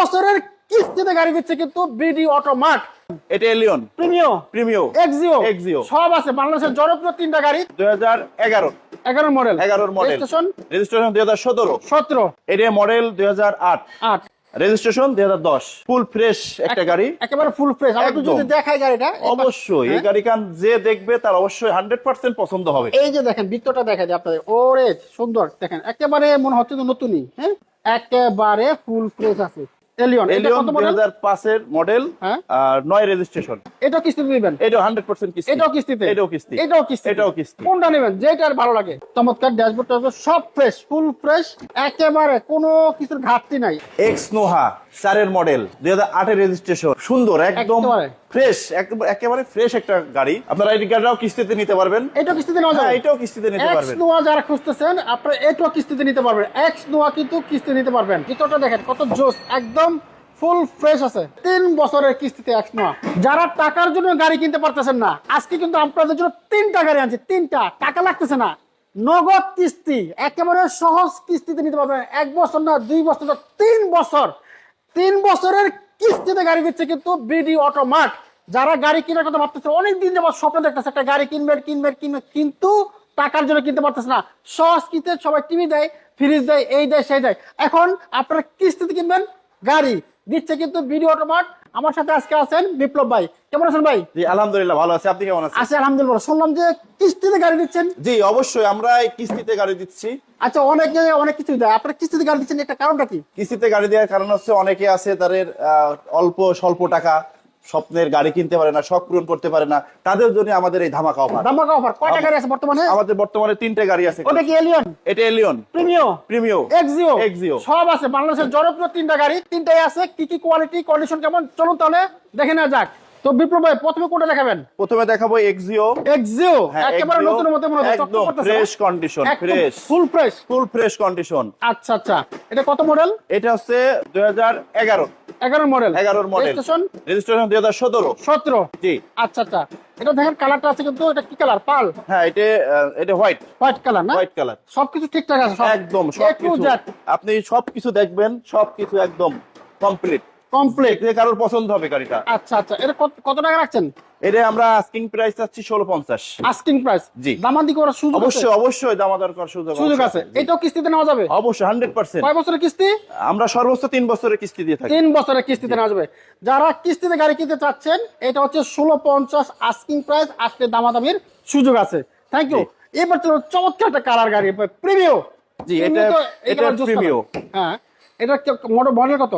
বছরের কিস্তিতে গাড়ি দিচ্ছে কিন্তু বিডি অটো মার্ট। এটা এলিয়ন প্রিমিও এক্সিও সব আছে। বাংলাদেশের জনপ্রিয় তিনটা গাড়ি। 2011 মডেল। রেজিস্ট্রেশন 2017। 17। এটা মডেল 2008। রেজিস্ট্রেশন 2010। ফুল ফ্রেশ একটা গাড়ি, একেবারে ফুল ফ্রেশ। আমরা একটু যদি দেখাই গাড়িটা, অবশ্যই এই গাড়ি কান যে দেখবে তার অবশ্যই 100% পছন্দ হবে। এই যে দেখেন ভিতরটা দেখা যায় আপনাদের, ওরে সুন্দর দেখেন, একেবারে মনে হচ্ছে তো নতুনই। হ্যাঁ, একেবারে ফুল ফ্রেশ আছে। এলিয়ন 2005 এর মডেল, আর 9 রেজিস্ট্রেশন। এটা কিস্তিতে দিবেন? এটা 100% কিস্তি। এটাও কিস্তিতে? এটাও কিস্তি। কোনটা নেবেন? যেটার ভালো লাগে। চমৎকার ড্যাশবোর্ডটা সব ফ্রেশ, ফুল ফ্রেশ, একেবারে কোনো কিছুর ঘাটতি নাই। এক্স নোহা 4 এর মডেল, 2008 এর রেজিস্ট্রেশন। সুন্দর একদম ফ্রেশ, একেবারে ফ্রেশ একটা গাড়ি। আপনারা এই গাড়িটাও কিস্তিতে নিতে পারবেন। এটাও কিস্তিতে নেওয়া যাবে? এটাও কিস্তিতে নিতে পারবেন। এক্স নোহা যারা খুঁজতেছেন আপনারা এটাও কিস্তিতে নিতে পারবেন। এক্স নোহা কিন্তু কিস্তিতে নিতে পারবেন। ভিতরটা দেখেন কত জোস, একদম ফুল ফ্রেশ আছে। 3 বছরের কিস্তিতে এক্স নোহা। যারা টাকার জন্য গাড়ি কিনতে পারতেছেন না, আজকে কিন্তু আপনাদের জন্য 3টা গাড়ি আনছি। 3টা, টাকা লাগতেছে না, নগদ কিস্তি, একেবারে সহজ কিস্তিতে নিতে পারবেন। 1 বছর না, 2 বছর না, 3 বছর। 3 বছরের কিস্তিতে গাড়ি দিচ্ছে কিন্তু বিডি অটো মার্ট। যারা গাড়ি কেনার কথা ভাবতেছে, অনেকদিন যাবত স্বপ্ন দেখতেছে একটা গাড়ি কিনবেন, কিন্তু টাকার জন্য কিনতে পারতেছে না। সহজ কিস্তিতে সবাই টিভি দেয়, ফ্রিজ দেয়, এই দেয় সেই দেয়। এখন আপনারা কিস্তিতে কিনবেন, গাড়ি দিচ্ছে কিন্তু বিডি অটো মার্ট। আমার সাথে আজকে আছেন বিপ্লব ভাই। কেমন আছেন ভাই? জি আলহামদুলিল্লাহ ভালো আছি। আপনি কেমন আছেন? আছি আলহামদুলিল্লাহ। শুনলাম যে কিস্তিতে গাড়ি দিচ্ছেন? জি অবশ্যই, আমরা এই কিস্তিতে গাড়ি দিচ্ছি। আচ্ছা, অনেকে অনেক কিছু দেয়, আপনারা কিস্তিতে গাড়ি দিচ্ছেন, একটা কারণটা কি? কিস্তিতে গাড়ি দেওয়ার কারণ হচ্ছে অনেকে আছে তাদের অল্প স্বল্প টাকা, স্বপ্নের গাড়ি কিনতে পারে না, শখ পূরণ করতে পারে না, তাদের জন্য আমাদের এই ধামাকা অফার। কয়টা গাড়ি আছে বর্তমানে? আমাদের বর্তমানে 3টে গাড়ি আছে। ওটা কি এলিয়ন? এটা এলিয়ন প্রিমিও এক্সিও সব আছে। বাংলাদেশের জনপ্রিয় 3টা গাড়ি, 3টাই আছে। কি কি কোয়ালিটি, কন্ডিশন কেমন, চলুন তাহলে দেখে নেওয়া যাক। তো বিপ্লব ভাই, প্রথমে কোনটা দেখাবেন? প্রথমে দেখাবো এক্সিও। একেবারে নতুনের মতো মনে হচ্ছে, একদম fresh condition, full fresh condition. আচ্ছা আচ্ছা, এটা কত মডেল? এটা হচ্ছে 2011 মডেল। রেজিস্ট্রেশন 2017। জি আচ্ছা আচ্ছা, এটা দেখেন কালারটা আছে কিন্তু, এটা কি কালার? পাল? হ্যাঁ, এটা হোয়াইট কালার না? White colour. সবকিছু ঠিকঠাক আছে? একদম সবকিছু, আপনি সবকিছু দেখবেন, সবকিছু একদম কমপ্লিট। কারোর পছন্দ হবে গাড়িটা। আচ্ছা আচ্ছা, এটা কত টাকা রাখছেন? এটা আমরা আস্কিং প্রাইস চাচ্ছি 1650। Asking price? জি। দামাদি করার সুযোগ? অবশ্যই দামাদার করার সুযোগ আছে। এটাও কিস্তিতে নেওয়া যাবে? অবশ্যই 100%। কয় বছরের কিস্তি? আমরা সর্বোচ্চ 3 বছরের কিস্তি দিয়ে থাকি। 3 বছরের কিস্তিতে নেওয়া যাবে। যারা কিস্তিতে গাড়ি কিনতে চাচ্ছেন, এটা হচ্ছে 1650 আস্কিং প্রাইস, আসলে দামাদামির সুযোগ আছে। Thank you. এবার চলো চমৎকার একটা কালার গাড়ি, প্রিমিও। জি, এটা প্রিমিও। হ্যাঁ, এটা মডেল কত?